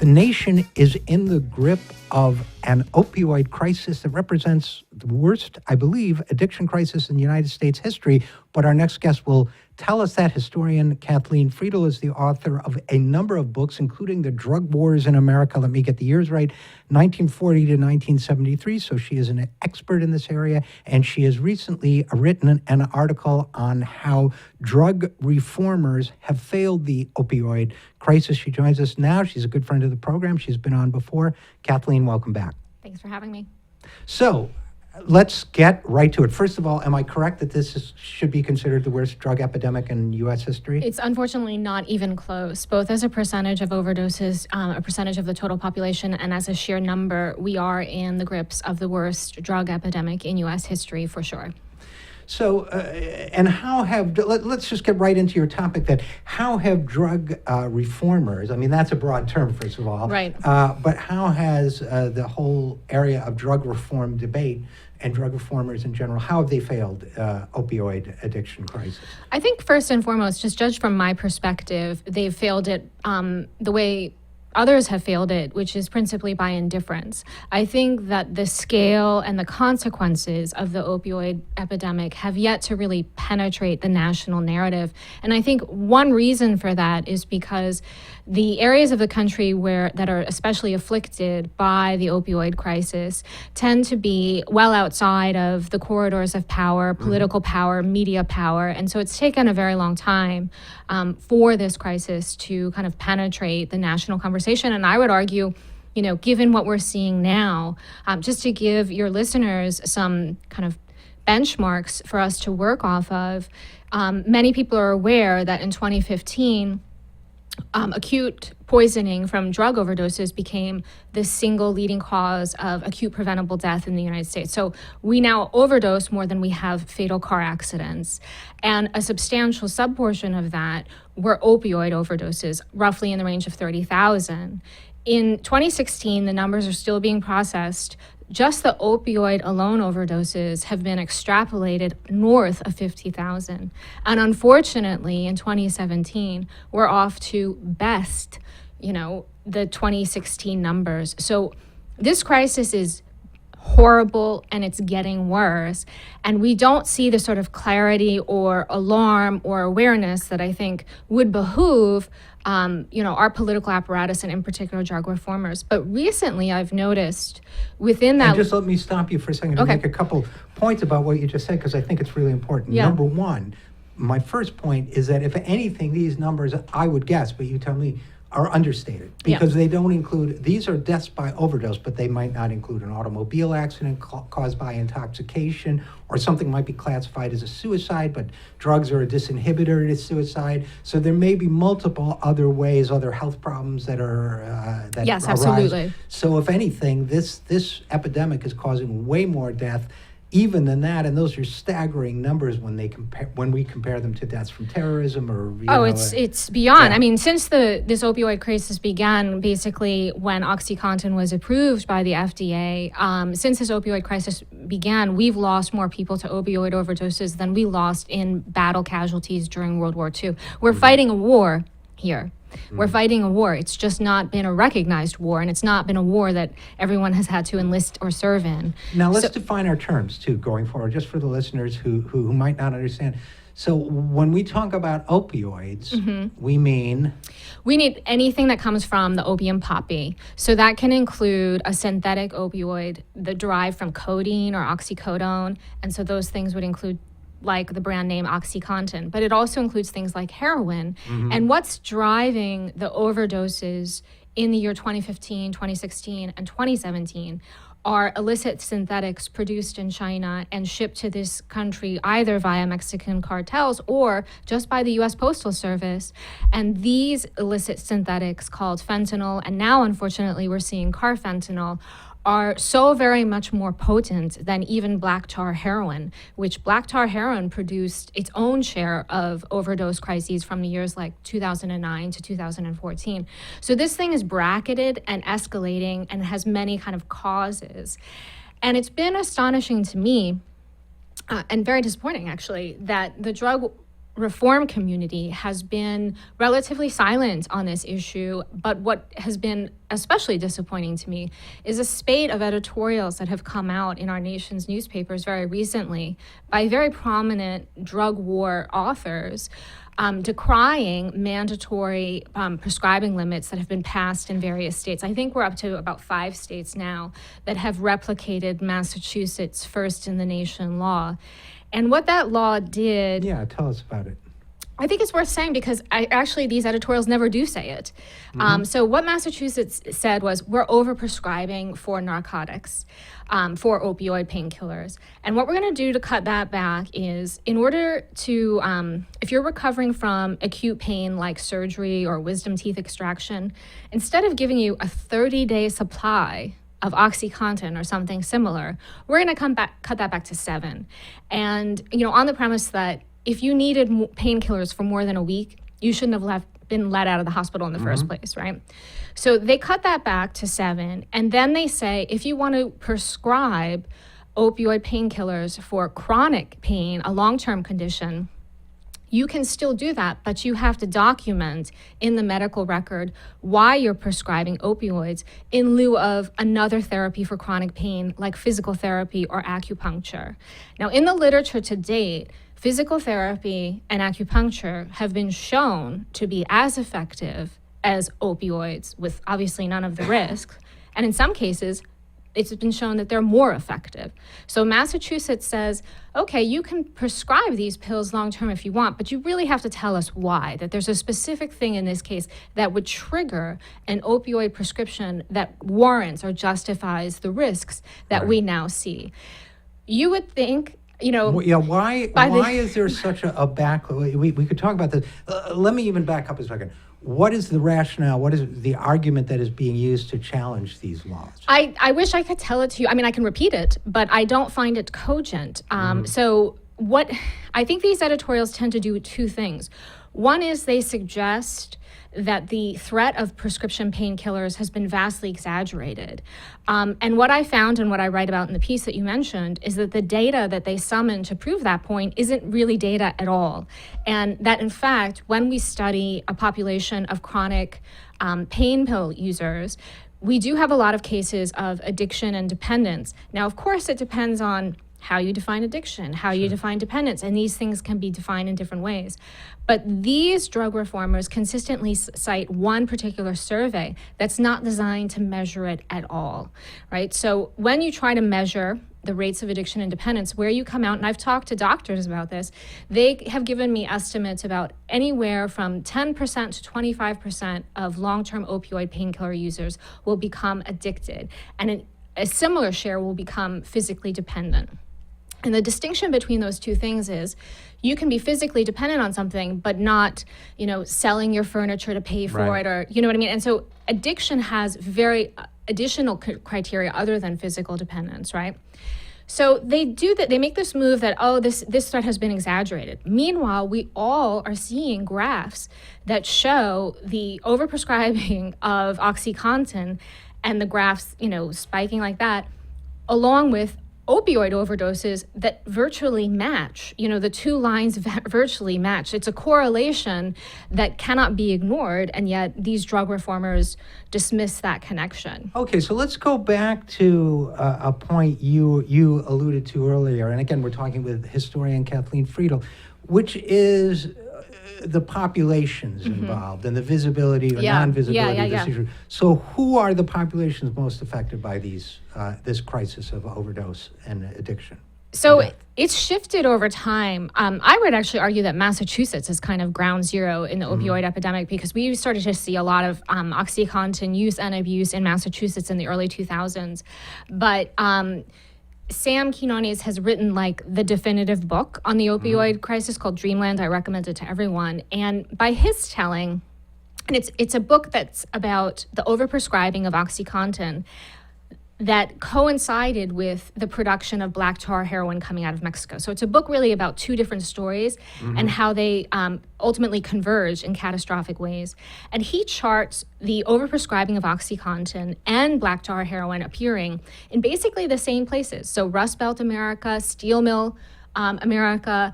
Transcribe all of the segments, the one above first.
The nation is in the grip of an opioid crisis that represents the worst, I believe, addiction crisis in United States history. But our next guest will tell us that. Historian Kathleen Frydl is the author of a number of books, including The Drug Wars in America. Let me get the years right, 1940 to 1973. So she is an expert in this area, and she has recently written an article on how drug reformers have failed the opioid crisis. She joins us now. She's a good friend of the program. She's been on before. Kathleen, welcome back. Thanks for having me. So let's get right to it. First of all, am I correct that this should be considered the worst drug epidemic in U.S. history? It's unfortunately not even close, both as a percentage of overdoses, a percentage of the total population, and as a sheer number. We are in the grips of the worst drug epidemic in U.S. history for sure. So, and how have, let's just get right into your topic then. How have drug reformers, I mean, that's a broad term, first of all. Right. But how has the whole area of drug reform debate and drug reformers in general, how have they failed opioid addiction crisis? I think first and foremost, just judged from my perspective, they've failed it the way others have failed it, which is principally by indifference. I think that the scale and the consequences of the opioid epidemic have yet to really penetrate the national narrative. And I think one reason for that is because the areas of the country that are especially afflicted by the opioid crisis tend to be well outside of the corridors of power, political power, media power. And so it's taken a very long time for this crisis to kind of penetrate the national conversation. And I would argue, given what we're seeing now, just to give your listeners some kind of benchmarks for us to work off of, many people are aware that in 2015, acute poisoning from drug overdoses became the single leading cause of acute preventable death in the United States. So we now overdose more than we have fatal car accidents. And a substantial subportion of that were opioid overdoses, roughly in the range of 30,000. In 2016, the numbers are still being processed. Just the opioid alone overdoses have been extrapolated north of 50,000. And unfortunately, in 2017, we're off to best, the 2016 numbers. So this crisis is horrible and it's getting worse. And we don't see the sort of clarity or alarm or awareness that I think would behoove our political apparatus and in particular drug reformers. But recently I've noticed within that... And just let me stop you for a second to make a couple points about what you just said, because I think it's really important. Yeah. Number one, my first point is that if anything, these numbers, I would guess, but you tell me, are understated because they don't include, these are deaths by overdose, but they might not include an automobile accident caused by intoxication, or something might be classified as a suicide, but drugs are a disinhibitor to suicide. So there may be multiple other ways, other health problems that are that yes, arise. absolutely. So if anything, this epidemic is causing way more death even than that, and those are staggering numbers when we compare them to deaths from terrorism or it's beyond. Yeah. I mean, since this opioid crisis began, basically when OxyContin was approved by the FDA, since this opioid crisis began, we've lost more people to opioid overdoses than we lost in battle casualties during World War II. We're fighting a war here. We're fighting a war. It's just not been a recognized war, and it's not been a war that everyone has had to enlist or serve in. Now, let's define our terms, too, going forward, just for the listeners who might not understand. So when we talk about opioids, we mean... We need anything that comes from the opium poppy. So that can include a synthetic opioid that derived from codeine or oxycodone, and so those things would include like the brand name OxyContin, but it also includes things like heroin. And what's driving the overdoses in the year 2015, 2016, and 2017 are illicit synthetics produced in China and shipped to this country either via Mexican cartels or just by the U.S. Postal Service. And these illicit synthetics called fentanyl, and now unfortunately we're seeing carfentanil, are so very much more potent than even black tar heroin, which black tar heroin produced its own share of overdose crises from the years like 2009 to 2014. So this thing is bracketed and escalating and has many kind of causes. And it's been astonishing to me, and very disappointing actually, that the drug reform community has been relatively silent on this issue, but what has been especially disappointing to me is a spate of editorials that have come out in our nation's newspapers very recently by very prominent drug war authors decrying mandatory prescribing limits that have been passed in various states. I think we're up to about 5 states now that have replicated Massachusetts' first in the nation law. And what that law did... Yeah, tell us about it. I think it's worth saying because actually these editorials never do say it. So what Massachusetts said was, we're overprescribing for narcotics, for opioid painkillers. And what we're going to do to cut that back is, in order to, if you're recovering from acute pain like surgery or wisdom teeth extraction, instead of giving you a 30-day supply of OxyContin or something similar, we're going to cut that back to 7. And, on the premise that if you needed painkillers for more than a week, you shouldn't have been let out of the hospital in the first place, right? So they cut that back to 7, and then they say if you want to prescribe opioid painkillers for chronic pain, a long-term condition, you can still do that, but you have to document in the medical record why you're prescribing opioids in lieu of another therapy for chronic pain like physical therapy or acupuncture. Now, in the literature to date, physical therapy and acupuncture have been shown to be as effective as opioids, with obviously none of the risks. And in some cases, it's been shown that they're more effective. So Massachusetts says, okay, you can prescribe these pills long-term if you want, but you really have to tell us why, that there's a specific thing in this case that would trigger an opioid prescription that warrants or justifies the risks that we now see. You would think, why is there such a back? We could talk about this. Let me even back up a second. What is the rationale? What is the argument that is being used to challenge these laws? I wish I could tell it to you. I mean, I can repeat it, but I don't find it cogent. So what I think these editorials tend to do 2 things. One is they suggest that the threat of prescription painkillers has been vastly exaggerated. And what I found and what I write about in the piece that you mentioned is that the data that they summon to prove that point isn't really data at all. And that, in fact, when we study a population of chronic pain pill users, we do have a lot of cases of addiction and dependence. Now, of course, it depends on how you define addiction, how you define dependence, and these things can be defined in different ways. But these drug reformers consistently cite one particular survey that's not designed to measure it at all, right? So when you try to measure the rates of addiction and dependence, where you come out, and I've talked to doctors about this, they have given me estimates about anywhere from 10% to 25% of long-term opioid painkiller users will become addicted, and a similar share will become physically dependent. And the distinction between those 2 things is you can be physically dependent on something, but not, selling your furniture to pay for it, or, you know what I mean? And so addiction has very additional criteria other than physical dependence, right? So they do that. They make this move that, this threat has been exaggerated. Meanwhile, we all are seeing graphs that show the overprescribing of OxyContin and the graphs, spiking like that, along with opioid overdoses that virtually match. The 2 lines virtually match. It's a correlation that cannot be ignored, and yet these drug reformers dismiss that connection. Okay, so let's go back to a point you alluded to earlier, and again, we're talking with historian Kathleen Frydl, which is the populations involved and the visibility or non-visibility of this issue. So who are the populations most affected by this crisis of overdose and addiction? So it's shifted over time. I would actually argue that Massachusetts is kind of ground zero in the opioid epidemic, because we started to see a lot of OxyContin use and abuse in Massachusetts in the early 2000s. But Sam Quinones has written the definitive book on the opioid crisis called Dreamland. I recommend it to everyone. And by his telling, and it's a book that's about the overprescribing of OxyContin that coincided with the production of black tar heroin coming out of Mexico. So it's a book really about 2 different stories and how they ultimately converge in catastrophic ways. And he charts the overprescribing of OxyContin and black tar heroin appearing in basically the same places. So Rust Belt America, Steel Mill America,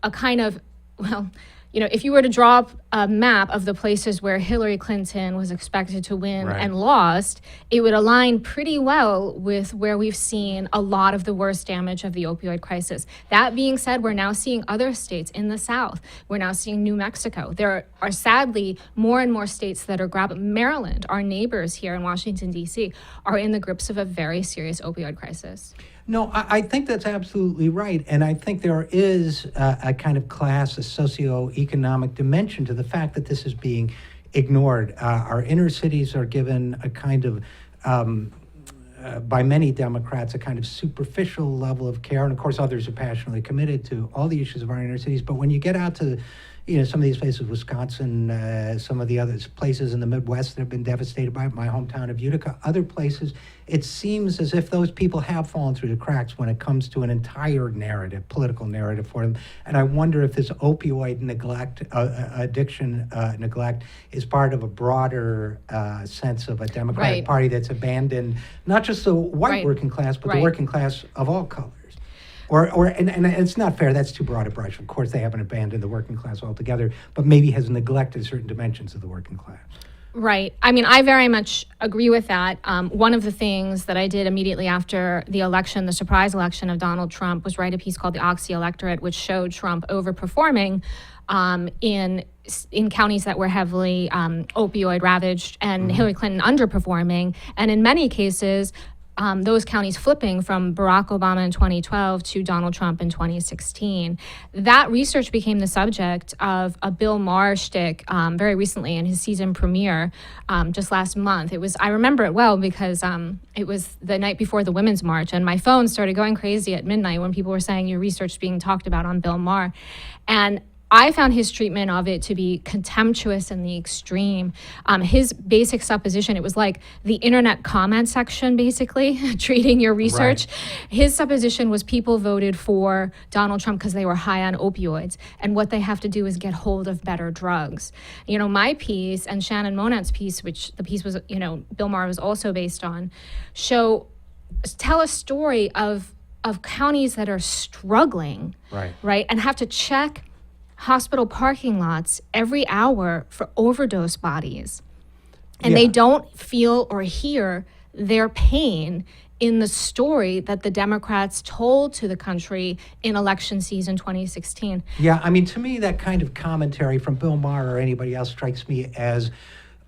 a kind of well, if you were to draw up a map of the places where Hillary Clinton was expected to win Right. and lost, it would align pretty well with where we've seen a lot of the worst damage of the opioid crisis. That being said, we're now seeing other states in the South. We're now seeing New Mexico. There are sadly more and more states that are grabbing. Maryland, our neighbors here in Washington, D.C., are in the grips of a very serious opioid crisis. No, I think that's absolutely right. And I think there is a kind of class, a socio-economic dimension to the fact that this is being ignored. Our inner cities are given a kind of, by many Democrats, a kind of superficial level of care. And of course, others are passionately committed to all the issues of our inner cities. But when you get out to some of these places, Wisconsin, some of the other places in the Midwest that have been devastated by it, my hometown of Utica, other places, it seems as if those people have fallen through the cracks when it comes to an entire narrative, political narrative for them. And I wonder if this opioid neglect, addiction neglect, is part of a broader sense of a Democratic Party that's abandoned not just the white working class, but the working class of all colors. And it's not fair, that's too broad a brush. Of course, they haven't abandoned the working class altogether, but maybe has neglected certain dimensions of the working class. Right. I mean, I very much agree with that. One of the things that I did immediately after the election, the surprise election of Donald Trump, was write a piece called The Oxy Electorate, which showed Trump overperforming in counties that were heavily opioid ravaged and Hillary Clinton underperforming. And in many cases, those counties flipping from Barack Obama in 2012 to Donald Trump in 2016. That research became the subject of a Bill Maher shtick very recently in his season premiere just last month. I remember it well because it was the night before the Women's March, and my phone started going crazy at midnight when people were saying your research is being talked about on Bill Maher. And I found his treatment of it to be contemptuous in the extreme. His basic supposition, it was like the internet comment section, basically, treating your research. Right. His supposition was people voted for Donald Trump because they were high on opioids, and what they have to do is get hold of better drugs. My piece and Shannon Monet's piece, which the piece was, Bill Maher was also based on, tell a story of counties that are struggling, right, and have to check hospital parking lots every hour for overdose bodies. And they don't feel or hear their pain in the story that the Democrats told to the country in election season 2016. Yeah, I mean, to me, that kind of commentary from Bill Maher or anybody else strikes me as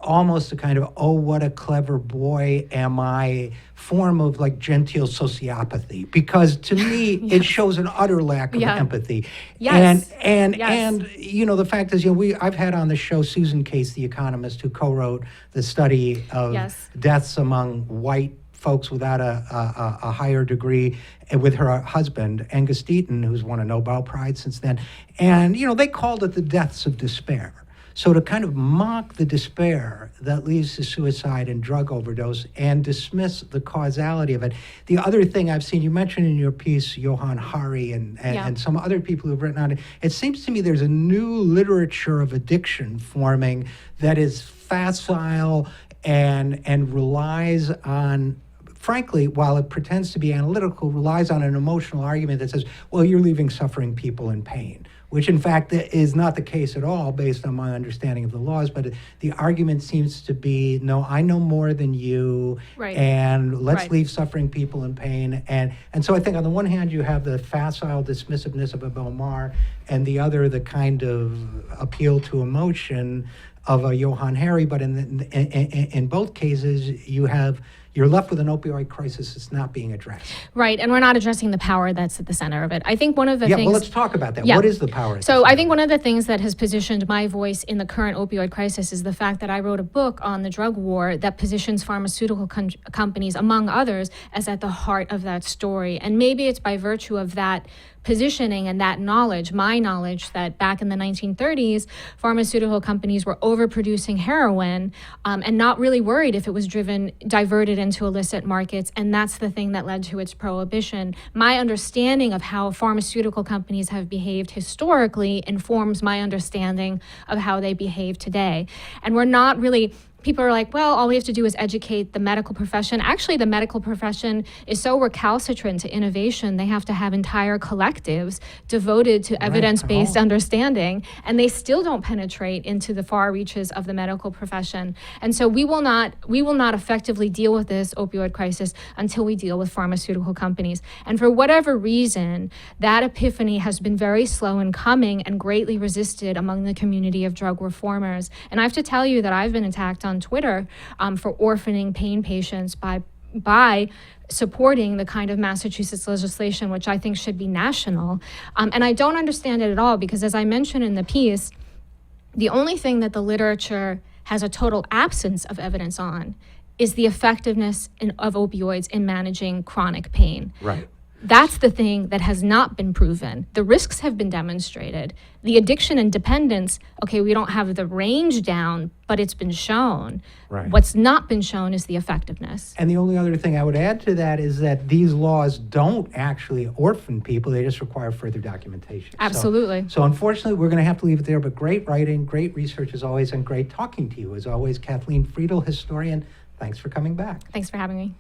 almost a kind of, oh, what a clever boy am I, form of like genteel sociopathy, because to me it shows an utter lack of empathy. Yes. And the fact is, I've had on the show Susan Case, the economist who co-wrote the study of deaths among white folks without a higher degree, with her husband, Angus Deaton, who's won a Nobel Prize since then. And, they called it the deaths of despair. So to kind of mock the despair that leads to suicide and drug overdose and dismiss the causality of it. The other thing I've seen, you mentioned in your piece, Johan Hari and some other people who've written on it, it seems to me there's a new literature of addiction forming that is facile and relies on, frankly, while it pretends to be analytical, relies on an emotional argument that says, well, you're leaving suffering people in pain, which in fact is not the case at all based on my understanding of the laws. But the argument seems to be, no, I know more than you, and let's leave suffering people in pain. And so I think on the one hand, you have the facile dismissiveness of a Bill Maher, and the other, the kind of appeal to emotion of a Johan Hari. But in both cases, you're left with an opioid crisis that's not being addressed. Right, and we're not addressing the power that's at the center of it. I think one of the things... Yeah, well, let's talk about that. What is the power? So I think one of the things that has positioned my voice in the current opioid crisis is the fact that I wrote a book on the drug war that positions pharmaceutical companies, among others, as at the heart of that story. And maybe it's by virtue of that positioning and that knowledge, my knowledge, that back in the 1930s, pharmaceutical companies were overproducing heroin and not really worried if it was diverted into illicit markets. And that's the thing that led to its prohibition. My understanding of how pharmaceutical companies have behaved historically informs my understanding of how they behave today. And we're not really people are like, well, all we have to do is educate the medical profession. Actually, the medical profession is so recalcitrant to innovation, they have to have entire collectives devoted to evidence-based understanding, and they still don't penetrate into the far reaches of the medical profession. And so we will not effectively deal with this opioid crisis until we deal with pharmaceutical companies. And for whatever reason, that epiphany has been very slow in coming and greatly resisted among the community of drug reformers. And I have to tell you that I've been attacked on Twitter for orphaning pain patients by supporting the kind of Massachusetts legislation which I think should be national. And I don't understand it at all, because as I mentioned in the piece, the only thing that the literature has a total absence of evidence on is the effectiveness of opioids in managing chronic pain. Right. That's the thing that has not been proven. The risks have been demonstrated. The addiction and dependence, okay, we don't have the range down, but it's been shown. Right. What's not been shown is the effectiveness. And the only other thing I would add to that is that these laws don't actually orphan people. They just require further documentation. Absolutely. So unfortunately, we're going to have to leave it there. But great writing, great research as always, and great talking to you as always. Kathleen Frydl, historian, thanks for coming back. Thanks for having me.